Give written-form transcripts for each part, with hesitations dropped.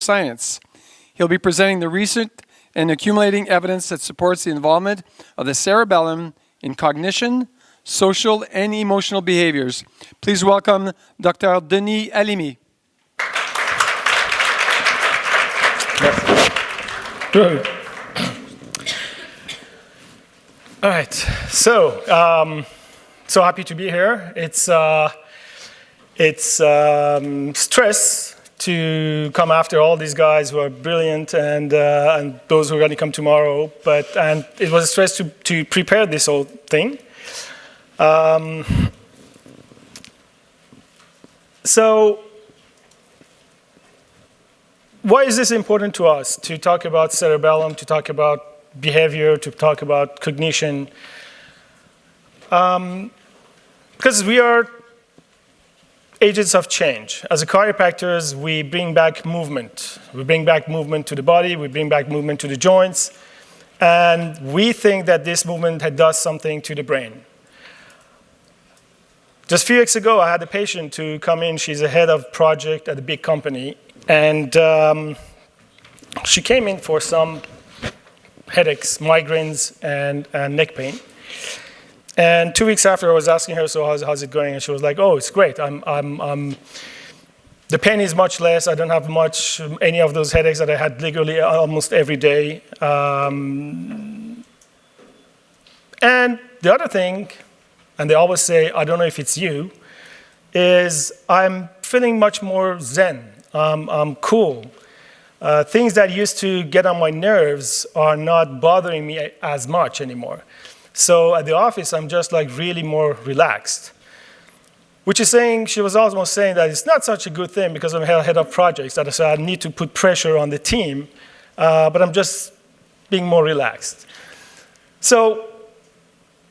neuroscience. He'll be presenting the recent and accumulating evidence that supports the involvement of the cerebellum in cognition, social, and emotional behaviors. Please welcome Dr. Denis Alemi. Good. All right, so happy to be here. It's stress to come after all these guys who are brilliant and those who are going to come tomorrow. And it was a stress to prepare this whole thing. So why is this important to us to talk about cerebellum, to talk about behavior, to talk about cognition? Because we are agents of change. As a chiropractors, we bring back movement. We bring back movement to the body, we bring back movement to the joints, and we think that this movement does something to the brain. Just a few weeks ago, I had a patient to come in. She's a head of project at a big company, and she came in for some headaches, migraines, and neck pain. And 2 weeks after, I was asking her, so how's it going? And she was like, oh, it's great. The pain is much less. I don't have any of those headaches that I had literally almost every day. And the other thing, and they always say, I don't know if it's you, is I'm feeling much more zen. I'm cool. Things that used to get on my nerves are not bothering me as much anymore. So at the office, I'm just like really more relaxed. Which is saying, she was almost saying that it's not such a good thing because I'm head of projects, that I need to put pressure on the team, but I'm just being more relaxed. So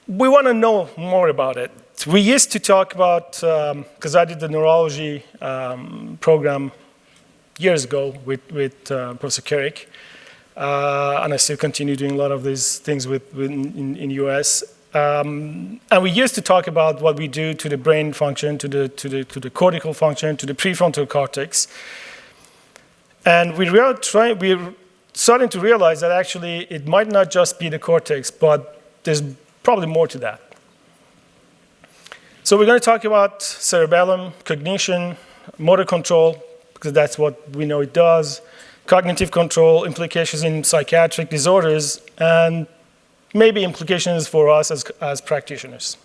we want to know more about it. We used to talk about, because I did the neurology program years ago with Professor Carrick, and I still continue doing a lot of these things in US. And we used to talk about what we do to the brain function, to the cortical function, to the prefrontal cortex. And we're starting to realize that actually it might not just be the cortex, but there's probably more to that. So we're going to talk about cerebellum, cognition, motor control, because that's what we know it does, cognitive control, implications in psychiatric disorders, and maybe implications for us as practitioners.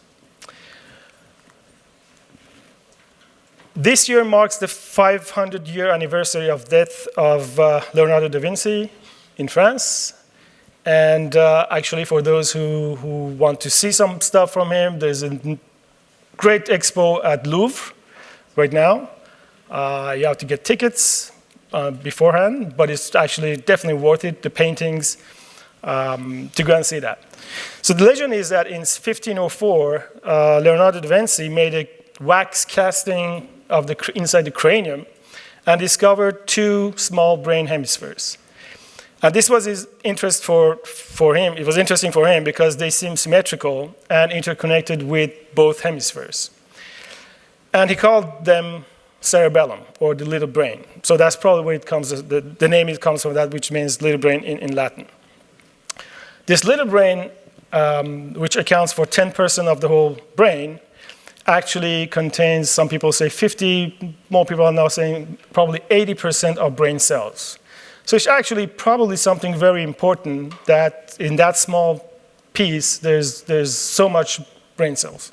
This year marks the 500-year anniversary of death of Leonardo da Vinci in France. And actually, for those who want to see some stuff from him, there's a great expo at Louvre right now. You have to get tickets beforehand, but it's actually definitely worth it, the paintings, to go and see that. So the legend is that in 1504, Leonardo da Vinci made a wax casting of inside the cranium and discovered two small brain hemispheres. And this was his interest for him. It was interesting for him because they seem symmetrical and interconnected with both hemispheres. And he called them cerebellum, or the little brain. So that's probably where it comes, the name it comes from that, which means little brain in Latin. This little brain, which accounts for 10% of the whole brain, actually contains, some people say 50, more people are now saying probably 80% of brain cells. So it's actually probably something very important that in that small piece, there's so much brain cells.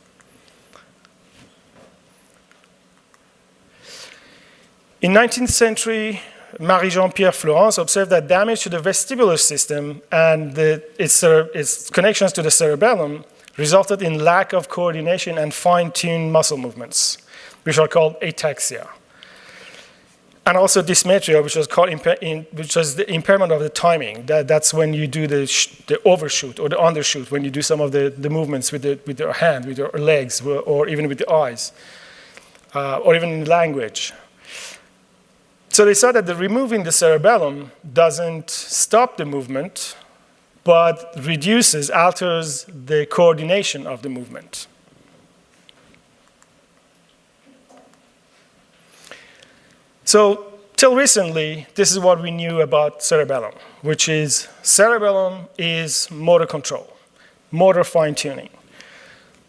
In 19th century, Marie-Jean-Pierre Florence observed that damage to the vestibular system and its connections to the cerebellum resulted in lack of coordination and fine-tuned muscle movements, which are called ataxia. And also dysmetria, which was the impairment of the timing. That's when you do the overshoot or the undershoot, when you do some of the movements with your hand, with your legs, or even with the eyes, or even in language. So they saw that removing the cerebellum doesn't stop the movement, but alters the coordination of the movement. So till recently, this is what we knew about cerebellum, which is cerebellum is motor control, motor fine-tuning.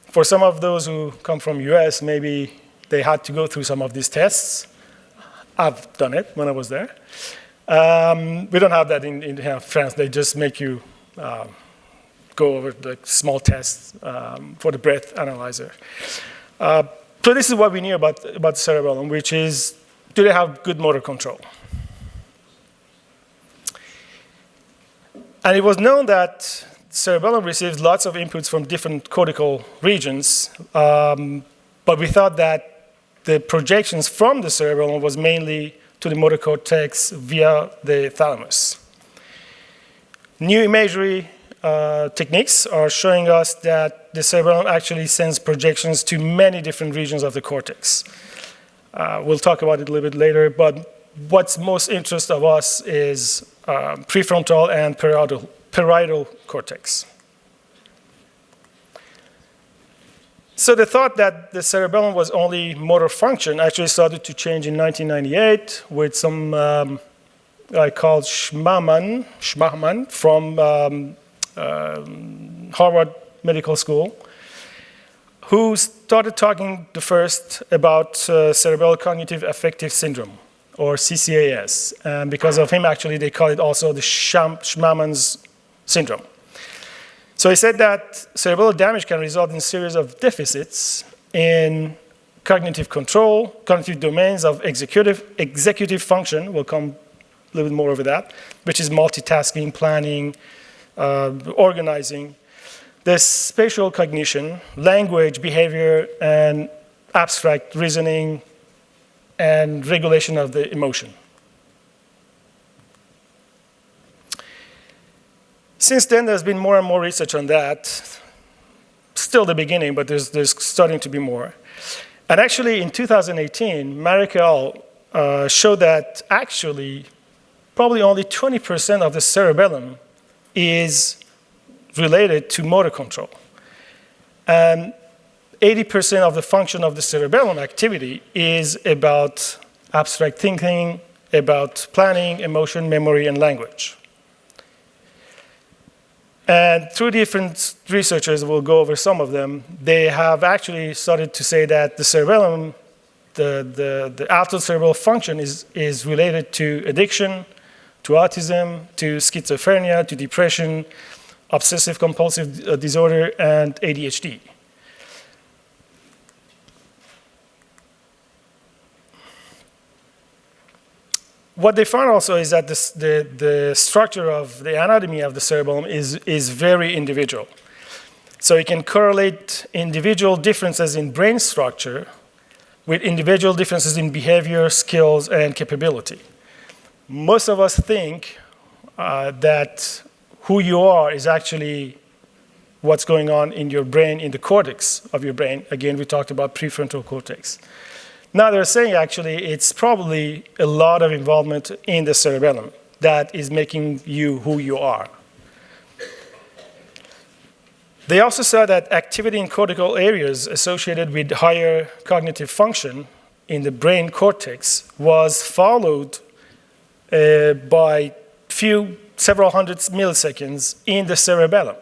For some of those who come from US, maybe they had to go through some of these tests. I've done it when I was there. We don't have that in France. They just make you go over the small tests for the breath analyzer. So this is what we knew about the cerebellum, which is, do they have good motor control? And it was known that cerebellum receives lots of inputs from different cortical regions, but we thought that the projections from the cerebellum was mainly to the motor cortex via the thalamus. New imagery techniques are showing us that the cerebellum actually sends projections to many different regions of the cortex. We'll talk about it a little bit later, but what's most interest of us is prefrontal and parietal cortex. So the thought that the cerebellum was only motor function actually started to change in 1998 with some guy called Schmahmann from Harvard Medical School, who started talking the first about cerebral cognitive affective syndrome, or CCAS. And because of him, actually, they call it also the Schmahmann's syndrome. So he said that cerebral damage can result in a series of deficits in cognitive control, cognitive domains of executive function. We'll come a little bit more over that, which is multitasking, planning, organizing. There's spatial cognition, language, behavior, and abstract reasoning, and regulation of the emotion. Since then, there's been more and more research on that. Still the beginning, but there's starting to be more. And actually, in 2018, Marikel showed that actually, probably only 20% of the cerebellum is related to motor control. And 80% of the function of the cerebellum activity is about abstract thinking, about planning, emotion, memory, and language. And through different researchers, we'll go over some of them, they have actually started to say that the cerebellum, the altered cerebral function is related to addiction, to autism, to schizophrenia, to depression, obsessive compulsive disorder, and ADHD. What they found also is that the structure of the anatomy of the cerebellum is very individual. So you can correlate individual differences in brain structure with individual differences in behavior, skills, and capability. Most of us think that who you are is actually what's going on in your brain, in the cortex of your brain. Again, we talked about prefrontal cortex. Now they're saying actually it's probably a lot of involvement in the cerebellum that is making you who you are. They also saw that activity in cortical areas associated with higher cognitive function in the brain cortex was followed by several hundred milliseconds in the cerebellum.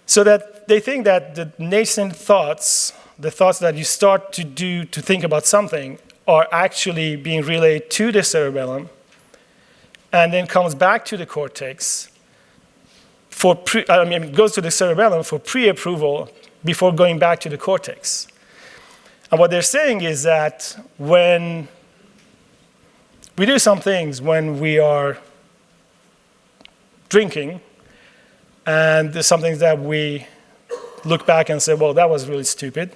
So that they think that the nascent thoughts, the thoughts that you start to do to think about something, are actually being relayed to the cerebellum and then comes back to the cortex it goes to the cerebellum for pre-approval before going back to the cortex. And what they're saying is that when we do some things when we are drinking, and there's something that we look back and say, well, that was really stupid,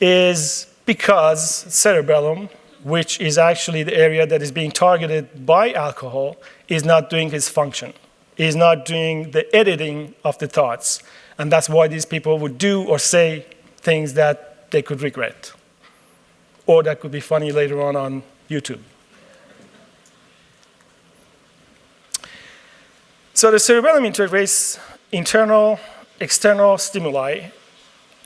is because cerebellum, which is actually the area that is being targeted by alcohol, is not doing its function, is not doing the editing of the thoughts. And that's why these people would do or say things that they could regret, or that could be funny later on YouTube. So the cerebellum integrates internal, external stimuli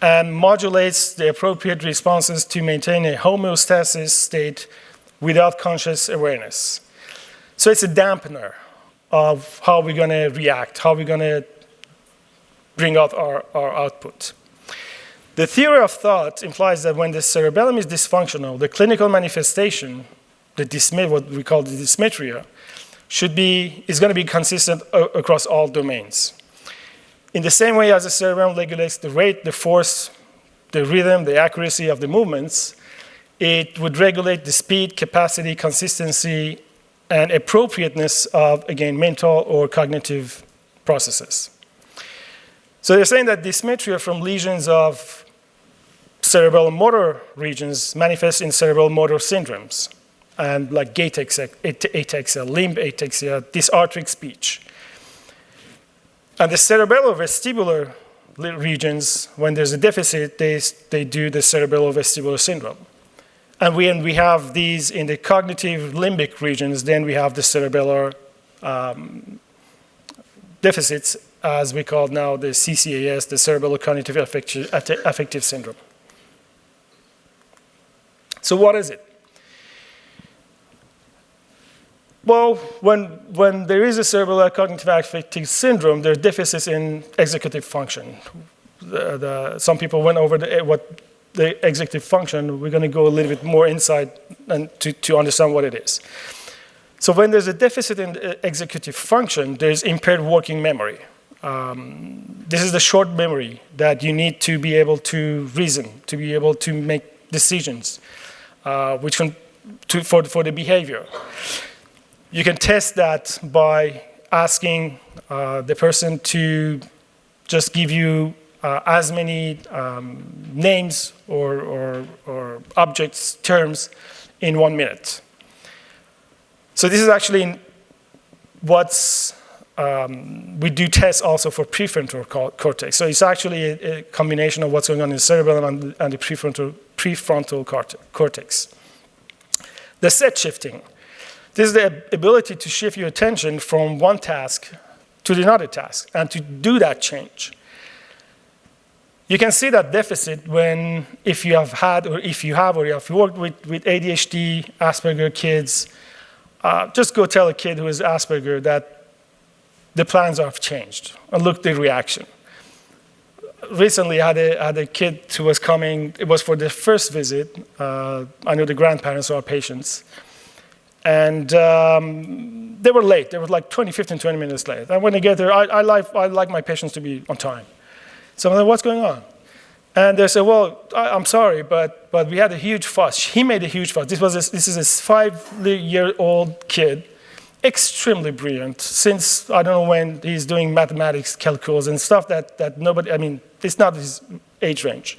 and modulates the appropriate responses to maintain a homeostasis state without conscious awareness. So it's a dampener of how we're going to react, how we're going to bring out our output. The theory of thought implies that when the cerebellum is dysfunctional, the clinical manifestation, what we call the dysmetria, is going to be consistent across all domains. In the same way as the cerebellum regulates the rate, the force, the rhythm, the accuracy of the movements, it would regulate the speed, capacity, consistency, and appropriateness of, again, mental or cognitive processes. So they're saying that dysmetria from lesions of cerebral motor regions manifest in cerebral motor syndromes, and like gait ataxia, limb ataxia, dysarthric speech. And the cerebellovestibular regions, when there's a deficit, they do the cerebellovestibular syndrome. And when we have these in the cognitive limbic regions, then we have the cerebellar deficits, as we call now the CCAS, the Cerebral Cognitive Affective Syndrome. So what is it? Well, when there is a cerebral cognitive affective syndrome, there are deficits in executive function. Some people went over what the executive function. We're going to go a little bit more inside and to understand what it is. So when there's a deficit in executive function, there's impaired working memory. This is the short memory that you need to be able to reason, to be able to make decisions, for the behavior. You can test that by asking the person to just give you as many names or objects, terms in 1 minute. So this is actually we do tests also for prefrontal cortex. So it's actually a combination of what's going on in the cerebellum and the prefrontal cortex. The set shifting. This is the ability to shift your attention from one task to another task and to do that change. You can see that deficit if you have worked with ADHD, Asperger kids. Just go tell a kid who has Asperger that the plans have changed and look at the reaction. Recently, I had a kid who was coming. It was for the first visit. I know the grandparents are patients. And they were late. They were like 15, 20 minutes late. And when they get there, I like my patients to be on time. So I'm like, what's going on? And they said, well, I'm sorry, but we had a huge fuss. He made a huge fuss. This is a 5-year-old kid, extremely brilliant. Since I don't know when, he's doing mathematics, calculus, and stuff that nobody, it's not his age range.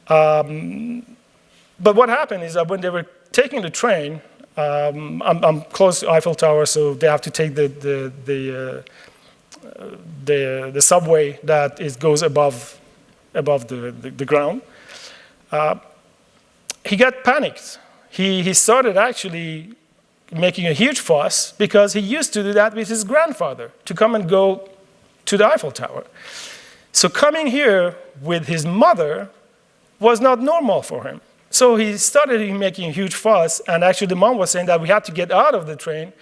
But what happened is that when they were taking the train, I'm close to Eiffel Tower, so they have to take the subway that goes above the ground. He got panicked. He started actually making a huge fuss because he used to do that with his grandfather, to come and go to the Eiffel Tower. So coming here with his mother was not normal for him. So he started making a huge fuss, and actually the mom was saying that we had to get out of the train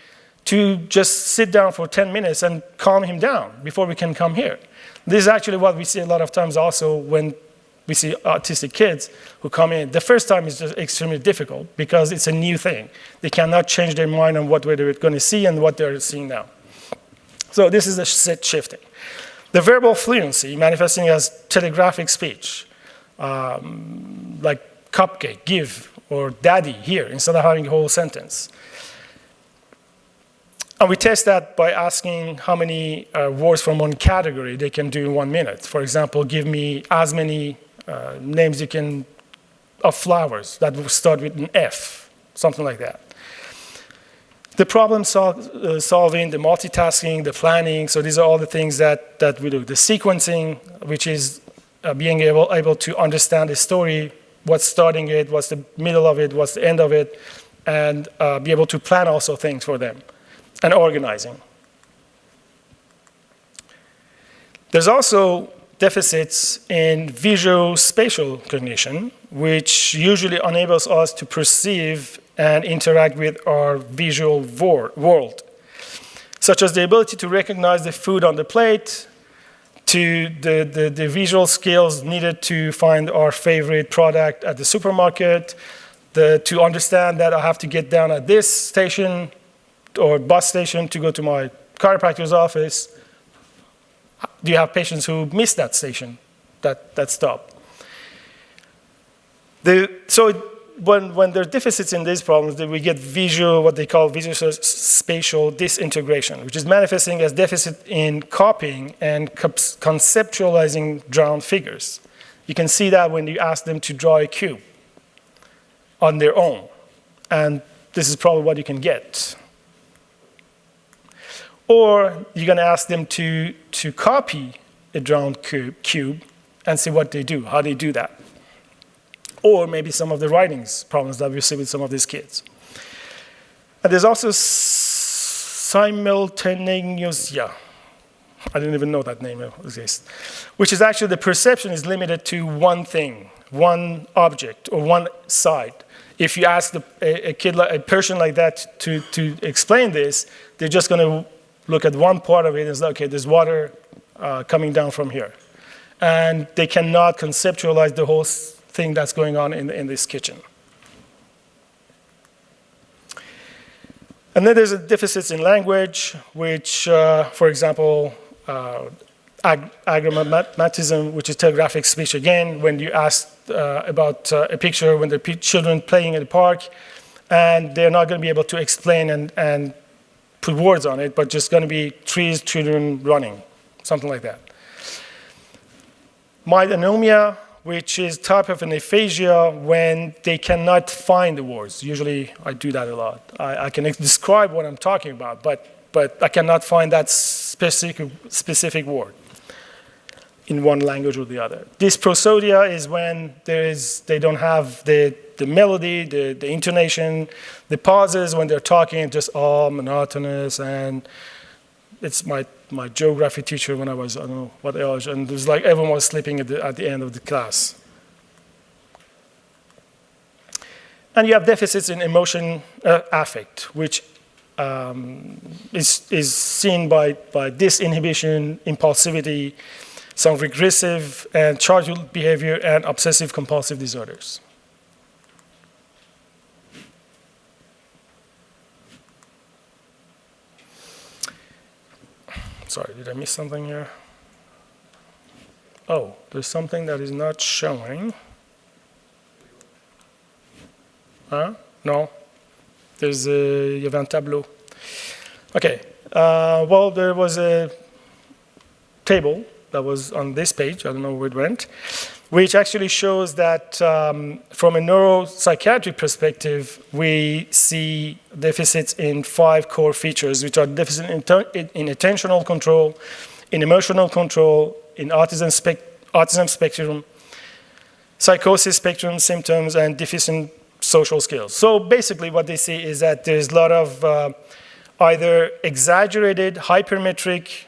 to just sit down for 10 minutes and calm him down before we can come here. This is actually what we see a lot of times also when we see autistic kids who come in. The first time is just extremely difficult because it's a new thing. They cannot change their mind on what they're going to see and what they're seeing now. So this is the set shifting. The verbal fluency manifesting as telegraphic speech, like cupcake, give, or daddy here, instead of having a whole sentence. And we test that by asking how many words from one category they can do in 1 minute. For example, give me as many names you can of flowers that will start with an F, something like that. The problem solving, the multitasking, the planning, so these are all the things that we do. The sequencing, which is being able to understand the story, what's starting it, what's the middle of it, what's the end of it, and be able to plan also things for them, and organizing. There's also deficits in visual-spatial cognition, which usually enables us to perceive and interact with our visual world, such as the ability to recognize the food on the plate, to the visual skills needed to find our favorite product at the supermarket, to understand that I have to get down at this station or bus station to go to my chiropractor's office. Do you have patients who miss that station, that stop? So when there are deficits in these problems, then we get what they call visual-spatial disintegration, which is manifesting as deficit in copying and conceptualizing drawn figures. You can see that when you ask them to draw a cube on their own, and this is probably what you can get. Or you're going to ask them to copy a drawn cube and see what they do, how they do that. Or maybe some of the writings problems that we see with some of these kids. And there's also simultaneous, I didn't even know that name exists, which is actually the perception is limited to one thing, one object, or one side. If you ask a person like that to explain this, they're just going to look at one part of it and say, okay, there's water coming down from here. And they cannot conceptualize the whole thing that's going on in this kitchen. And then there's a deficits in language, which, for example, agrammatism, which is telegraphic speech. Again, when you ask about a picture when the children playing in the park, and they're not going to be able to explain and put words on it, but just going to be trees, children running, something like that. Meidonomia, which is type of an aphasia when they cannot find the words. Usually, I do that a lot. I can describe what I'm talking about, but I cannot find that specific word in one language or the other. Dysprosodia is when they don't have the melody, the intonation, the pauses when they're talking, just all monotonous. And it's my geography teacher when I was, I don't know what age, and it was like everyone was sleeping at the end of the class. And you have deficits in emotion affect, which is seen by disinhibition, impulsivity, some regressive and childhood behavior, and obsessive compulsive disorders. Sorry, did I miss something here? Oh, there's something that is not showing. No. There's il y avait un tableau. Okay. Well, there was a table that was on this page. I don't know where it went, which actually shows that from a neuropsychiatric perspective, we see deficits in 5 core features, which are deficit in attentional control, in emotional control, in autism spectrum, psychosis spectrum symptoms, and deficient social skills. So basically what they see is that there's a lot of either exaggerated hypermetric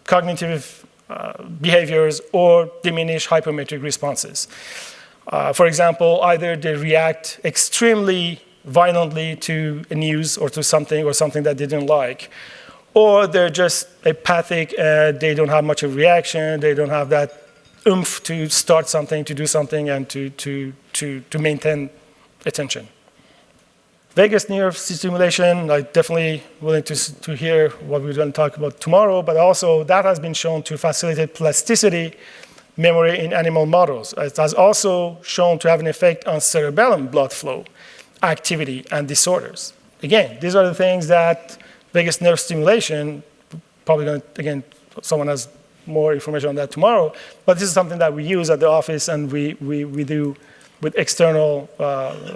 cognitive behaviors or diminished hypermetric responses. For example, either they react extremely violently to a news or to something that they didn't like, or they're just apathic and they don't have much of a reaction, they don't have that oomph to start something, to do something, and to maintain attention. Vagus nerve stimulation, I'm definitely willing to hear what we're going to talk about tomorrow, but also that has been shown to facilitate plasticity memory in animal models. It has also shown to have an effect on cerebellum blood flow, activity, and disorders. Again, these are the things that vagus nerve stimulation, probably going to, again, someone has more information on that tomorrow, but this is something that we use at the office and we do with external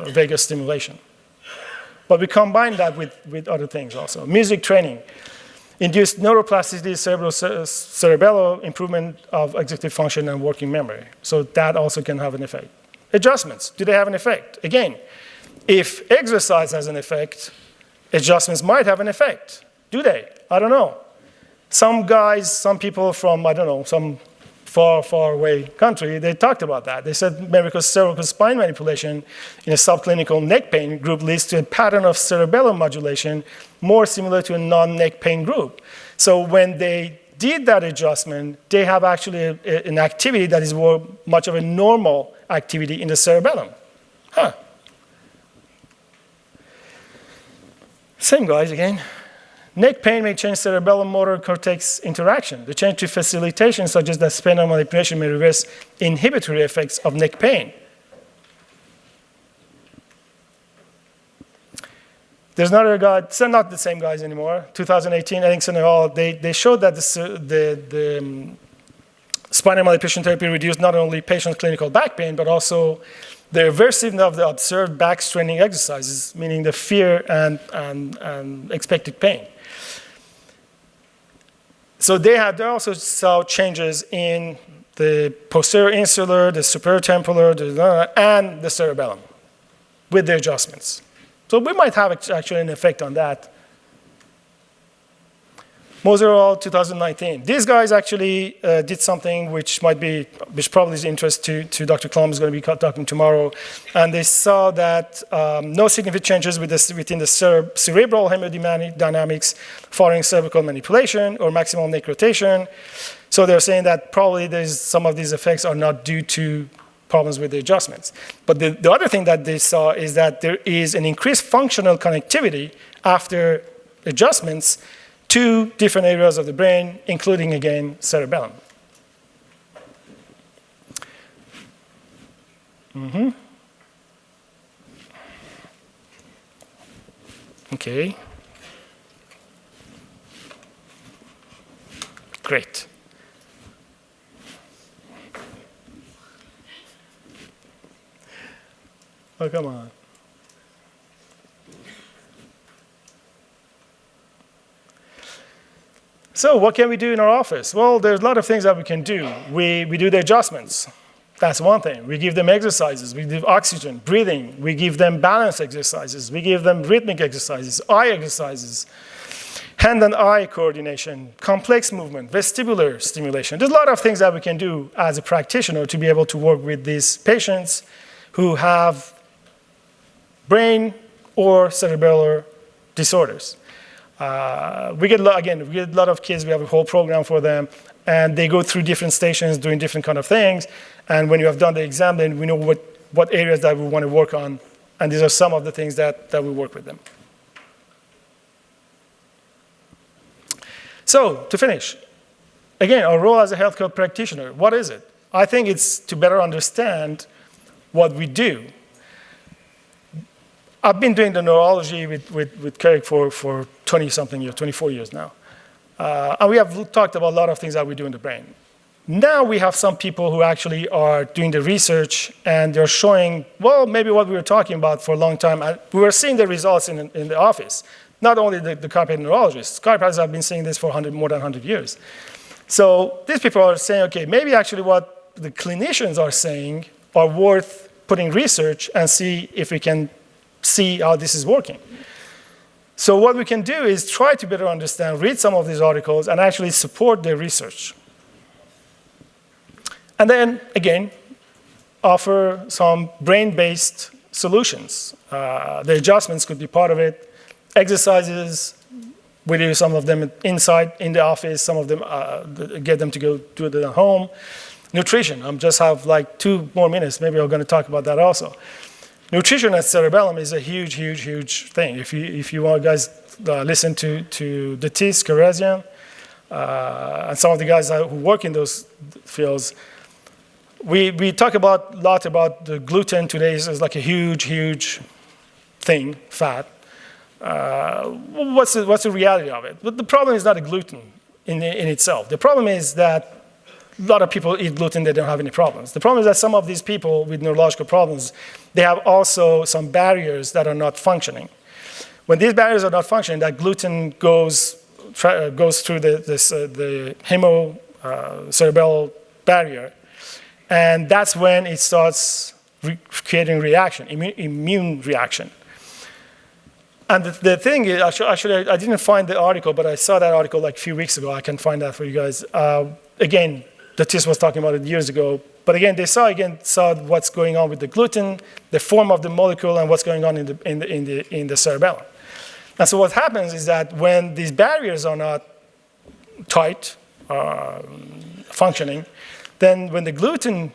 vagus stimulation. But we combine that with other things also. Music training, induced neuroplasticity, cerebellar, improvement of executive function and working memory. So that also can have an effect. Adjustments, do they have an effect? Again, if exercise has an effect, adjustments might have an effect. Do they? I don't know. Some guys, some people from, I don't know, some far, far away country, they talked about that. They said America's cervical spine manipulation in a subclinical neck pain group leads to a pattern of cerebellum modulation more similar to a non-neck pain group. So when they did that adjustment, they have actually an activity that is more much of a normal activity in the cerebellum. Huh. Same guys again. Neck pain may change cerebellum motor cortex interaction. The change to facilitation suggests that spinal manipulation may reverse inhibitory effects of neck pain. There's another guy, so not the same guys anymore, 2018, Ellingson et al., they showed that the spinal manipulation therapy reduced not only patient's clinical back pain, but also the aversiveness of the observed back straining exercises, meaning the fear and expected pain. So they also saw changes in the posterior insular, the superior temporal, and the cerebellum with the adjustments. So we might have actually an effect on that. Moser et al., 2019. These guys actually did something which probably is of interest to Dr. Klum, who's going to be talking tomorrow. And they saw that no significant changes within the cerebral hemodynamics following cervical manipulation or maximal neck rotation. So they're saying that probably some of these effects are not due to problems with the adjustments. But the other thing that they saw is that there is an increased functional connectivity after adjustments to different areas of the brain, including, again, cerebellum. Okay. Great. Oh, come on. So what can we do in our office? Well, there's a lot of things that we can do. We do the adjustments. That's one thing. We give them exercises. We give oxygen, breathing. We give them balance exercises. We give them rhythmic exercises, eye exercises, hand and eye coordination, complex movement, vestibular stimulation. There's a lot of things that we can do as a practitioner to be able to work with these patients who have brain or cerebellar disorders. We get a lot of kids. We have a whole program for them, and they go through different stations doing different kind of things. And when you have done the exam, then we know what areas that we want to work on. And these are some of the things that we work with them. So to finish, again, our role as a healthcare practitioner, what is it? I think it's to better understand what we do. I've been doing the neurology with Kerrick for 20-something years, 24 years now. And we have talked about a lot of things that we do in the brain. Now we have some people who actually are doing the research, and they're showing, well, maybe what we were talking about for a long time. And we were seeing the results in the office. Not only the chiropractic neurologists. Chiropractors have been seeing this for more than 100 years. So these people are saying, okay, maybe actually what the clinicians are saying are worth putting research and see if we can see how this is working. So what we can do is try to better understand, read some of these articles, and actually support their research. And then, again, offer some brain-based solutions. The adjustments could be part of it. Exercises, we do some of them inside in the office, some of them get them to go do it at home. Nutrition, I just have like 2 more minutes. Maybe I'm going to talk about that also. Nutrition at Cerebellum is a huge, huge, huge thing. If you want guys listen to Denis Alemi and some of the guys who work in those fields, we talk a lot about the gluten today is like a huge, huge thing, fat. What's the reality of it? But the problem is not the gluten in itself. The problem is that a lot of people eat gluten, they don't have any problems. The problem is that some of these people with neurological problems, they have also some barriers that are not functioning. When these barriers are not functioning, that gluten goes through the cerebral barrier, and that's when it starts creating reaction, immune reaction. And the thing is, actually, I didn't find the article, but I saw that article like a few weeks ago. I can find that for you guys. Again, the TIS was talking about it years ago. But again, they saw what's going on with the gluten, the form of the molecule, and what's going on in the cerebellum. And so what happens is that when these barriers are not tight, functioning, then when the gluten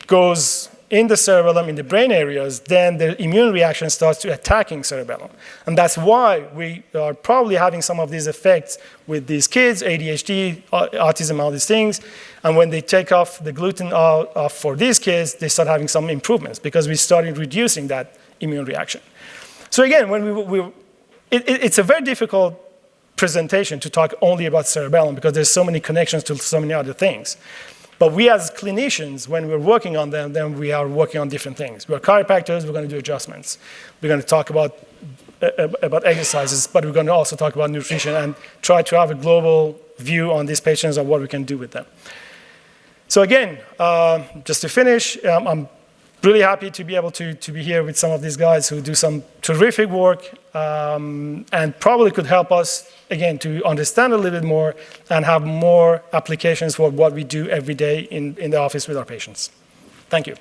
goes in the cerebellum, in the brain areas, then the immune reaction starts to attacking cerebellum. And that's why we are probably having some of these effects with these kids, ADHD, autism, all these things. And when they take off the gluten off for these kids, they start having some improvements because we started reducing that immune reaction. So again, when it's a very difficult presentation to talk only about cerebellum because there's so many connections to so many other things. But we as clinicians, when we're working on them, then we are working on different things. We're chiropractors, we're going to do adjustments. We're going to talk about exercises, but we're going to also talk about nutrition and try to have a global view on these patients and what we can do with them. So again, just to finish, I'm really happy to be able to be here with some of these guys who do some terrific work and probably could help us, again, to understand a little bit more and have more applications for what we do every day in the office with our patients. Thank you.